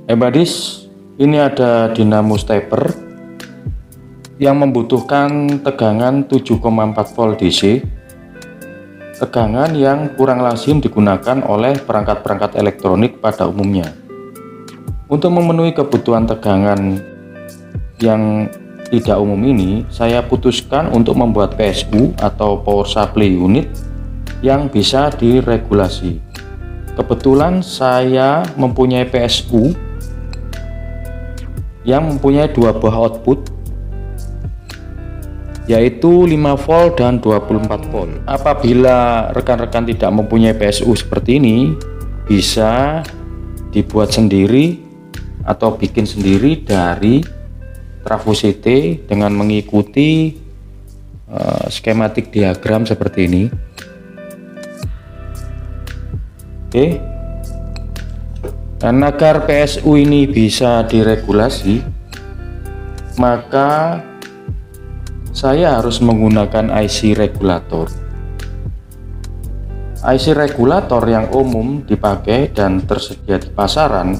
Buddies, ini ada dinamo stepper yang membutuhkan tegangan 7,4 volt DC, tegangan yang kurang lazim digunakan oleh perangkat-perangkat elektronik pada umumnya. Untuk memenuhi kebutuhan tegangan yang tidak umum ini, saya putuskan untuk membuat PSU atau power supply unit yang bisa diregulasi. Kebetulan saya mempunyai PSU yang mempunyai dua buah output, yaitu 5 volt dan 24 volt. Apabila rekan-rekan tidak mempunyai PSU seperti ini, bisa dibuat sendiri atau bikin sendiri dari trafo CT dengan mengikuti skematik diagram seperti ini. Oke. Dan agar PSU ini bisa diregulasi, maka saya harus menggunakan IC regulator. IC regulator yang umum dipakai dan tersedia di pasaran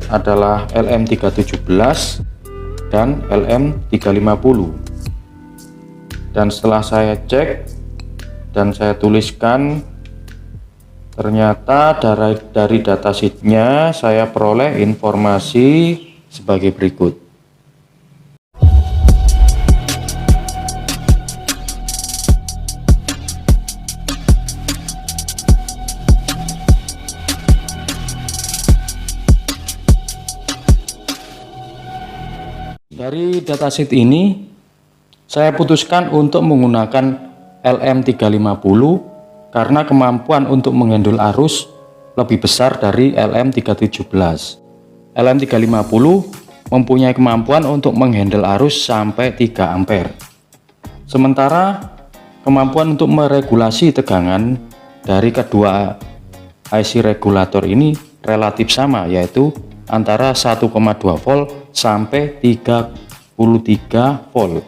adalah LM317 dan LM350. Dan setelah saya cek dan saya tuliskan, ternyata dari datasheetnya saya peroleh informasi sebagai berikut. Dari datasheet ini saya putuskan untuk menggunakan LM350 karena kemampuan untuk menghandle arus lebih besar dari LM317. LM350 mempunyai kemampuan untuk menghandle arus sampai 3 ampere. Sementara kemampuan untuk meregulasi tegangan dari kedua IC regulator ini relatif sama, yaitu antara 1,2 volt sampai 33 volt.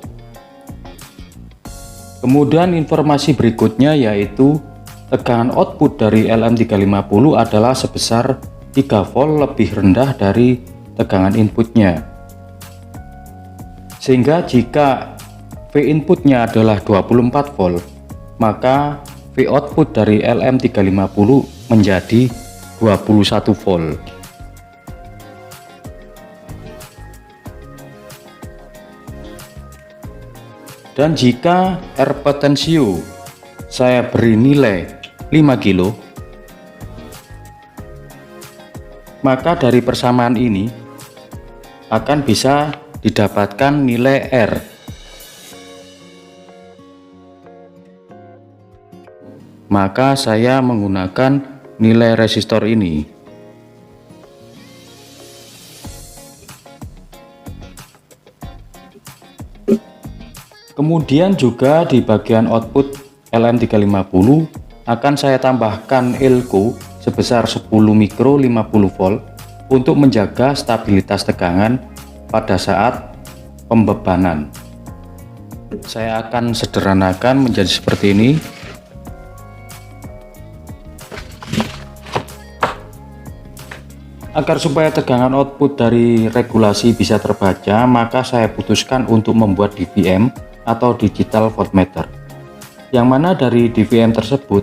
Kemudian informasi berikutnya yaitu tegangan output dari LM350 adalah sebesar 3 volt lebih rendah dari tegangan inputnya. Sehingga jika V inputnya adalah 24 volt, maka V output dari LM350 menjadi 21 volt. Dan jika R potensio saya beri nilai 5 kilo, maka dari persamaan ini akan bisa didapatkan nilai R. Maka saya menggunakan nilai resistor ini. Kemudian juga di bagian output LM350 akan saya tambahkan elko sebesar 10 mikro 50 volt untuk menjaga stabilitas tegangan pada saat pembebanan. Saya akan sederhanakan menjadi seperti ini. Agar supaya tegangan output dari regulasi bisa terbaca, maka saya putuskan untuk membuat DVM atau digital voltmeter, yang mana dari DVM tersebut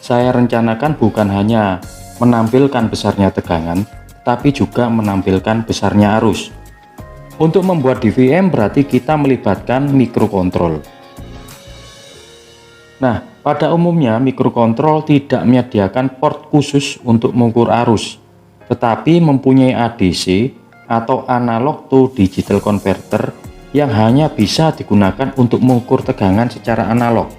saya rencanakan bukan hanya menampilkan besarnya tegangan, tapi juga menampilkan besarnya arus. Untuk membuat DVM berarti kita melibatkan mikrokontrol. Nah, pada umumnya mikrokontrol tidak menyediakan port khusus untuk mengukur arus, tetapi mempunyai ADC atau analog to digital converter yang hanya bisa digunakan untuk mengukur tegangan secara analog.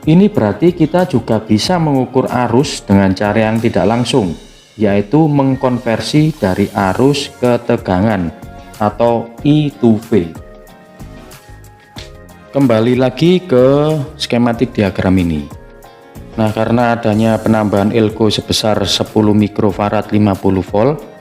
Ini berarti kita juga bisa mengukur arus dengan cara yang tidak langsung, yaitu mengkonversi dari arus ke tegangan atau I to V. Kembali lagi ke skematik diagram ini. Nah, karena adanya penambahan elko sebesar 10 mikrofarad 50 volt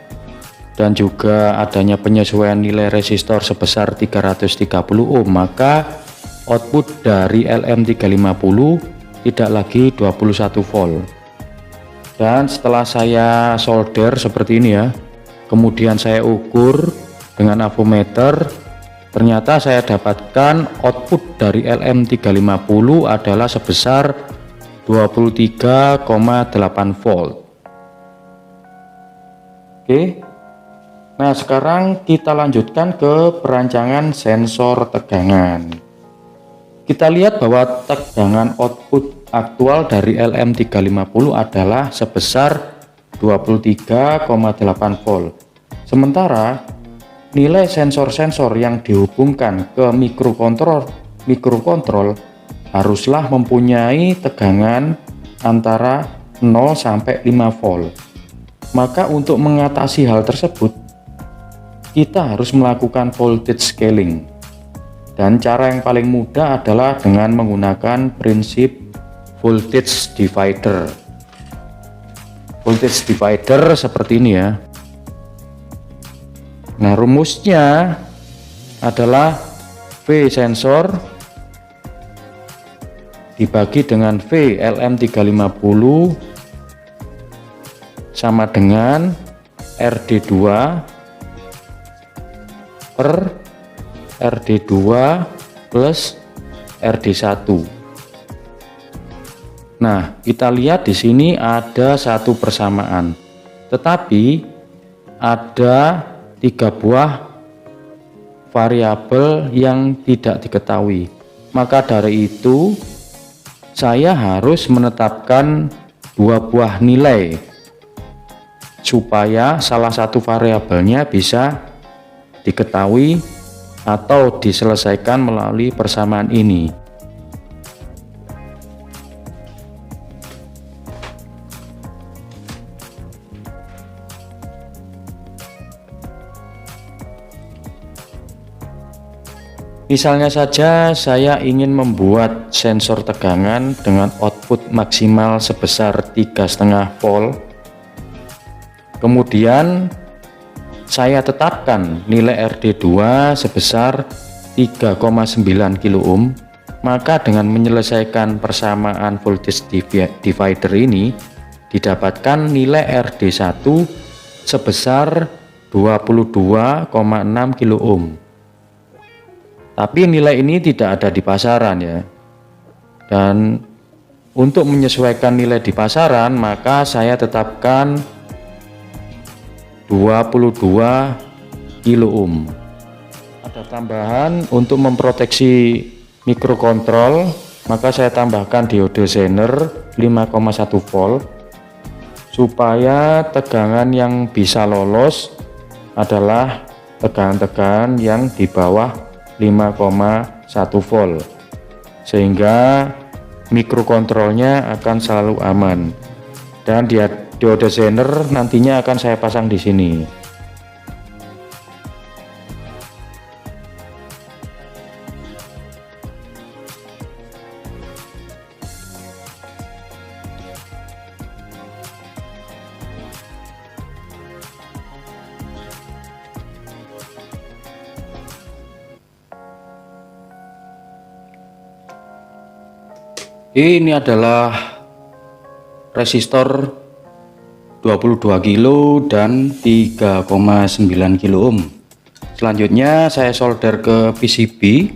dan juga adanya penyesuaian nilai resistor sebesar 330 ohm, maka output dari LM350 tidak lagi 21 volt. Dan setelah saya solder seperti ini ya, kemudian saya ukur dengan avometer, ternyata saya dapatkan output dari LM350 adalah sebesar 23,8 volt. Oke, nah sekarang kita lanjutkan ke perancangan sensor tegangan. Kita lihat bahwa tegangan output aktual dari LM350 adalah sebesar 23,8 volt. Sementara nilai sensor-sensor yang dihubungkan ke mikrokontrol haruslah mempunyai tegangan antara 0 sampai 5 volt. Maka untuk mengatasi hal tersebut, kita harus melakukan voltage scaling. Dan cara yang paling mudah adalah dengan menggunakan prinsip voltage divider. Voltage divider seperti ini ya. Nah, rumusnya adalah V sensor dibagi dengan V LM350 sama dengan RD2 per RD2 plus RD1. Nah, kita lihat di sini ada satu persamaan, tetapi ada 3 buah variabel yang tidak diketahui. Maka dari itu saya harus menetapkan 2 buah nilai supaya salah satu variabelnya bisa diketahui atau diselesaikan melalui persamaan ini. Misalnya saja saya ingin membuat sensor tegangan dengan output maksimal sebesar 3,5 volt. Kemudian saya tetapkan nilai RD2 sebesar 3,9 kilo ohm. Maka dengan menyelesaikan persamaan voltage divider ini didapatkan nilai RD1 sebesar 22,6 kilo ohm. Tapi nilai ini tidak ada di pasaran ya. Dan untuk menyesuaikan nilai di pasaran, maka saya tetapkan 22 kilo ohm. Ada tambahan untuk memproteksi mikrokontrol, maka saya tambahkan diode Zener 5,1 volt supaya tegangan yang bisa lolos adalah tegangan-tegangan yang di bawah 5,1 volt, sehingga mikrokontrolnya akan selalu aman. Dan diode Zener nantinya akan saya pasang di sini. Ini adalah resistor 22 kilo dan 3,9 kilo ohm. Selanjutnya saya solder ke PCB.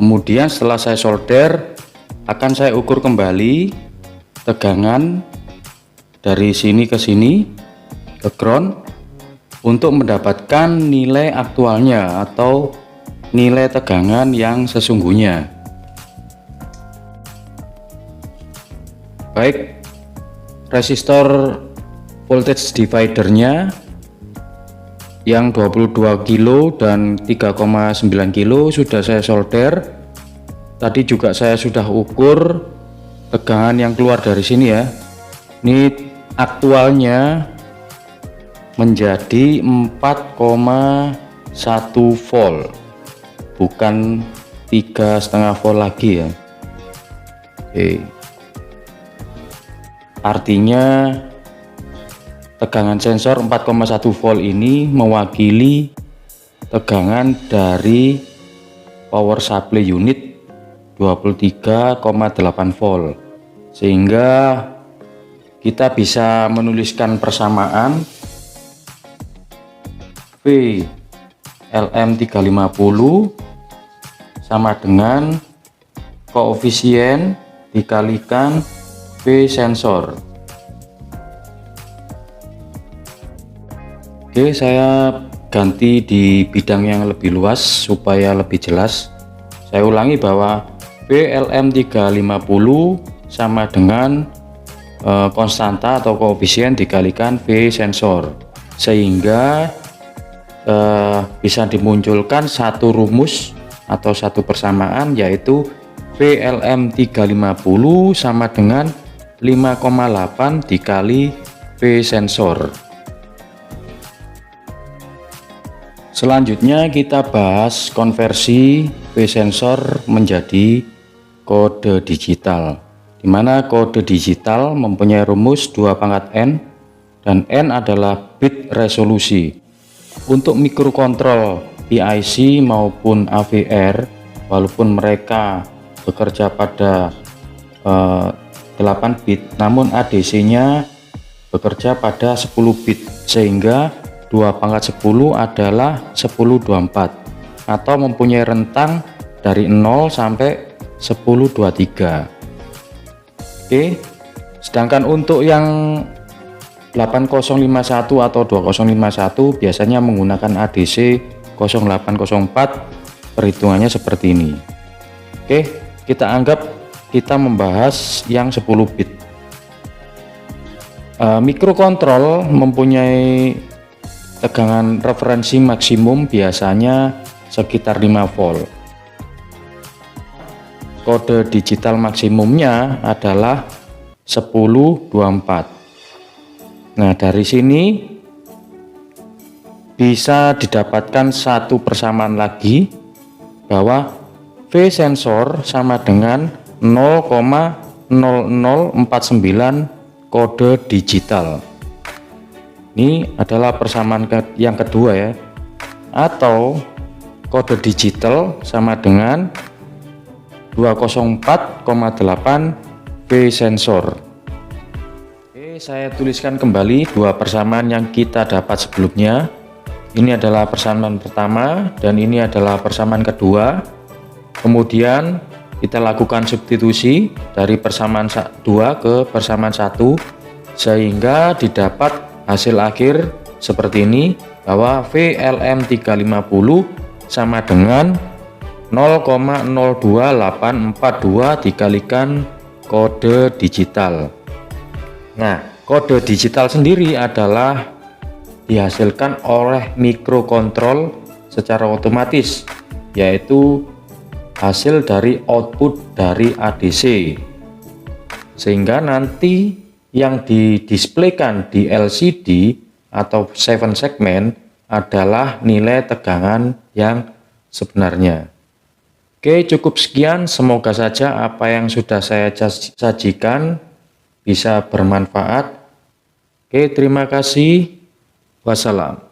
Kemudian setelah saya solder, akan saya ukur kembali tegangan dari sini ke sini ke ground untuk mendapatkan nilai aktualnya atau nilai tegangan yang sesungguhnya. Baik, resistor voltage dividernya yang 22 kilo dan 3,9 kilo sudah saya solder. Tadi juga saya sudah ukur tegangan yang keluar dari sini ya. Ini aktualnya menjadi 4,1 volt, bukan 3,5 volt lagi ya. Oke. Artinya tegangan sensor 4,1 volt ini mewakili tegangan dari power supply unit 23,8 volt, sehingga kita bisa menuliskan persamaan V LM350 sama dengan koefisien dikalikan V sensor. Oke, saya ganti di bidang yang lebih luas supaya lebih jelas. Saya ulangi bahwa V LM350 sama dengan konstanta atau koefisien dikalikan V sensor, sehingga bisa dimunculkan satu rumus atau satu persamaan, yaitu V LM350 sama dengan 5,8 dikali V sensor. Selanjutnya kita bahas konversi V sensor menjadi kode digital, di mana kode digital mempunyai rumus 2 pangkat N, dan N adalah bit resolusi. Untuk mikrokontrol PIC maupun AVR, walaupun mereka bekerja pada 8 bit, namun ADC-nya bekerja pada 10 bit, sehingga 2 pangkat 10 adalah 1024 atau mempunyai rentang dari 0 sampai 1023. Oke, sedangkan untuk yang 8051 atau 2051 biasanya menggunakan ADC 0804, perhitungannya seperti ini. Oke, kita anggap kita membahas yang 10 bit. Mikrokontrol mempunyai tegangan referensi maksimum biasanya sekitar 5 volt. Kode digital maksimumnya adalah 1024. Nah, dari sini bisa didapatkan satu persamaan lagi bahwa V sensor sama dengan 0,0049 kode digital. Ini adalah persamaan yang kedua ya, atau kode digital sama dengan 204,8 V sensor. Oke, saya tuliskan kembali dua persamaan yang kita dapat sebelumnya. Ini adalah persamaan pertama dan ini adalah persamaan kedua. Kemudian kita lakukan substitusi dari persamaan 2 ke persamaan 1, sehingga didapat hasil akhir seperti ini, bahwa V LM350 sama dengan 0,02842 dikalikan kode digital. Nah, kode digital sendiri adalah dihasilkan oleh mikrokontrol secara otomatis, yaitu hasil dari output dari ADC, sehingga nanti yang didisplaykan di LCD atau 7 segmen adalah nilai tegangan yang sebenarnya. Oke, cukup sekian. Semoga saja apa yang sudah saya sajikan bisa bermanfaat. Oke, terima kasih. Wassalam.